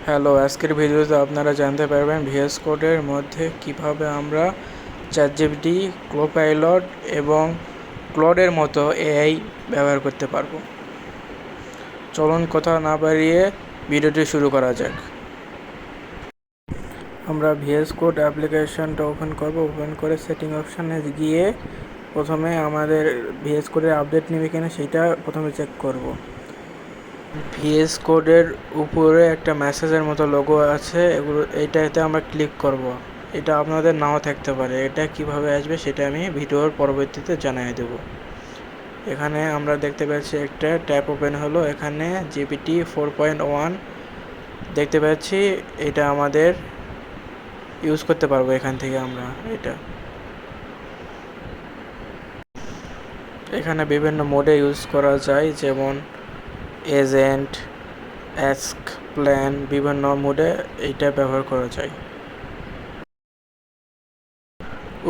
Hello, আজকের ভিডিওতে আপনারা জানতে পারবেন ভিএস কোডের মধ্যে কিভাবে আমরা চ্যাটজিপিটি, কোপাইলট এবং ক্লডের মতো এআই ব্যবহার করতে পারবো। চলুন কথা না বাড়িয়ে ভিডিওটি শুরু করা যাক। আমরা ভিএস কোড অ্যাপ্লিকেশনটা ওপেন করব। ওপেন করে সেটিং অপশানে গিয়ে প্রথমে আমাদের ভিএস কোডের আপডেট নেবে কিনা সেটা প্রথমে চেক করব। ভিএস কোডের উপরে একটা মেসেজের মতো লোগো আছে, এইটাতে আমরা ক্লিক করব। এটা আপনাদের নাও থাকতে পারে। এটা কিভাবে আসবে সেটা আমি ভিডিওর পরবর্তীতে জানিয়ে দেব। এখানে আমরা দেখতে পাচ্ছি একটা ট্যাব ওপেন হলো। এখানে জিপিটি 4.1 দেখতে পাচ্ছি। এটা আমাদের ইউজ করতে পারবো এখান থেকে আমরা। এখানে বিভিন্ন মোডে ইউজ করা যায়, যেমন এজেন্ট, অ্যাস্ক, প্ল্যান, বিভিন্ন মোডে এইটা ব্যবহার করা যায়।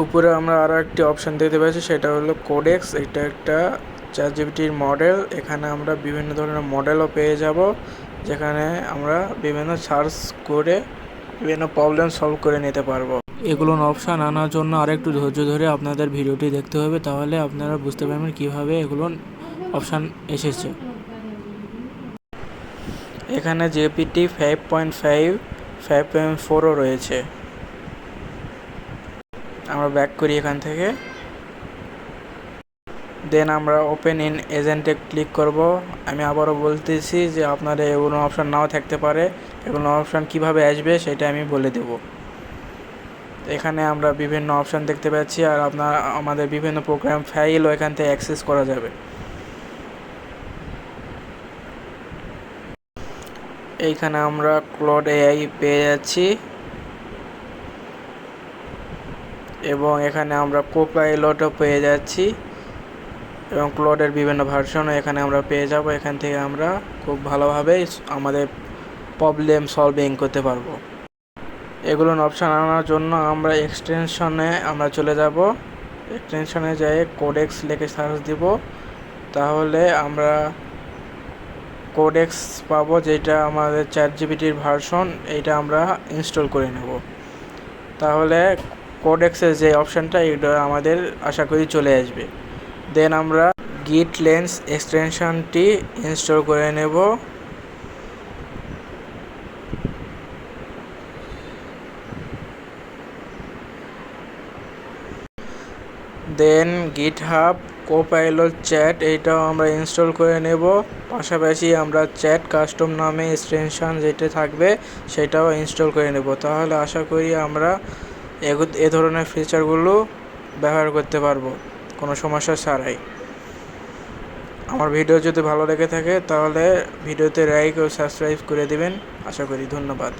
উপরে আমরা আরও একটি অপশান দেখতে পাচ্ছি, সেটা হলো কোডেক্স। এটা একটা চ্যাটজিপিটির মডেল। এখানে আমরা বিভিন্ন ধরনের মডেলও পেয়ে যাব, যেখানে আমরা বিভিন্ন সার্চ করে বিভিন্ন প্রবলেম সলভ করে নিতে পারবো। এগুলোর অপশান আনার জন্য আরেকটু ধৈর্য ধরে আপনাদের ভিডিওটি দেখতে হবে, তাহলে আপনারা বুঝতে পারবেন কীভাবে এগুলো অপশান এসেছে। এখানে জিপিটি 5.5, 5.4ও রয়েছে। আমরা ব্যাক করি এখান থেকে। দেন আমরা ওপেন ইন এজেন্টে ক্লিক করব। আমি আবারও বলতেছি যে আপনাদের এগুলো অপশান নাও থাকতে পারে। এগুলো অপশান কিভাবে আসবে সেটা আমি বলে দেব। এখানে আমরা বিভিন্ন অপশান দেখতে পাচ্ছি, আর আমাদের বিভিন্ন প্রোগ্রাম ফাইলও এখান থেকে অ্যাক্সেস করা যাবে। এইখানে আমরা ক্লড এআই পেয়ে যাচ্ছি, এবং এখানে আমরা কোপাইলটও পেয়ে যাচ্ছি, এবং ক্লডের বিভিন্ন ভার্সনও এখানে আমরা পেয়ে যাব। এখান থেকে আমরা খুব ভালোভাবে আমাদের প্রবলেম সলভিং করতে পারবো। এগুলোর অপশান আনার জন্য আমরা এক্সটেনশনে চলে যাব। এক্সটেনশনে যেয়ে কোডেক্স লিখে সার্চ দিব, তাহলে আমরা কোডেক্স পাবো, যেটা আমাদের চ্যাটজিপিটির ভার্সন। এইটা আমরা ইনস্টল করে নেব। তাহলে কোডেক্সের যে অপশানটা এটা আমাদের আশা করি চলে আসবে। দেন আমরা গিট লেন্স এক্সটেনশনটি ইনস্টল করে নেব। দেন গিটহাব কোপাইলট চ্যাট, এইটাও আমরা ইনস্টল করে নেব। পাশাপাশি আমরা চ্যাট কাস্টম নামে এক্সটেনশন যেটা থাকবে সেটাও ইনস্টল করে নেব। তাহলে আশা করি আমরা এ ধরনের ফিচারগুলো ব্যবহার করতে পারবো কোনো সমস্যা ছাড়াই। আমার ভিডিও যদি ভালো লেগে থাকে তাহলে ভিডিওতে লাইক ও সাবস্ক্রাইব করে দিবেন। আশা করি। ধন্যবাদ।